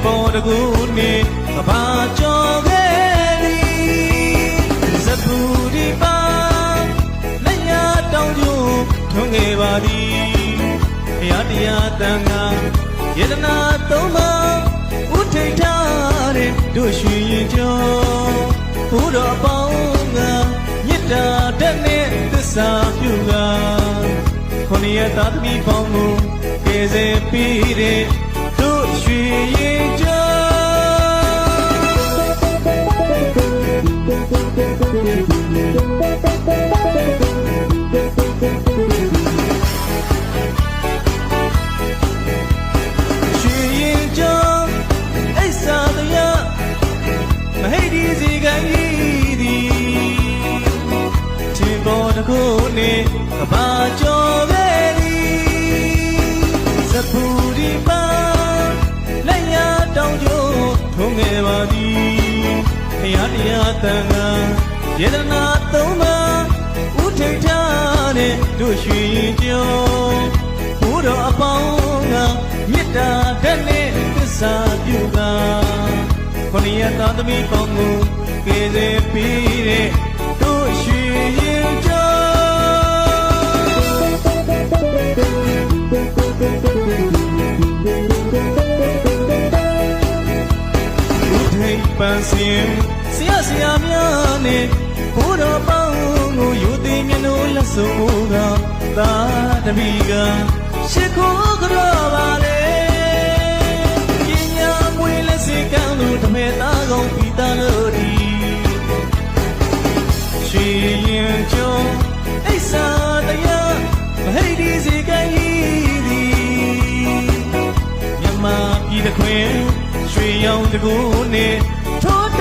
ပေါ်တကူနေကဘာကြော်ခဲ့သည်ဇပူဒီပါလက်ရတောင်းကျိုးထွန်းခဲ့ပါသည်ဘုရားတရားတန်ခါယေတနာသုံးပါးဥထိတ်ထားတဲ့တို့ရွှေရင်ကျော်ဘုတော်ပေါင်းကမြစ်တာတဲ့နဲ့သစ္စာပြုကခொနည်းသာသမီပေါင်းကိုကယ်ဆယ်ပြီးတဲ့တို့ရွှေရင်ကျော်ရွှေရင်ကျော်အိဆာတရားမဟိတ်ဒီစီကံကြီးသည်ချင်းပေါ်တခုနေကဘာကျော်ခဲ့သည်ဇပူဒီပါလက်ရတောင်းကျိုးထုံးခဲ့ပါသည်ဘုရားတရားတန်ခါယေတနာသုံးပါးဥထိတ်ထားတဲ့တို့ရွှေရင်ကျော်ဘုတော်အပေါင်းကမေတ္တာဓာတ်နဲ့သစ္စာပြုကခொနည်းသာသမီပေါင်းကိုကယ်ဆယ်ပြီးတဲ့တို့ရွှေရင်ကျော်ဥထိတ်ပန်းစင်ဆရာများနဲ့ဘုတော်ပေါင်းကိုယူသိမျက်နှာလက်စုံကသာတပီကရှိခိုးကြောပါလေပညာမွေလက်စေကံလို့ဓမေသားကောင်းပြီးသားလို့ဒီရွှေရင်ကျော်အိဆာတရားမဟိတ်ဒီစေကံကြီးသည်မြမပြည်တခွင်ရွှေရောင်တကူနဲ့ထိုး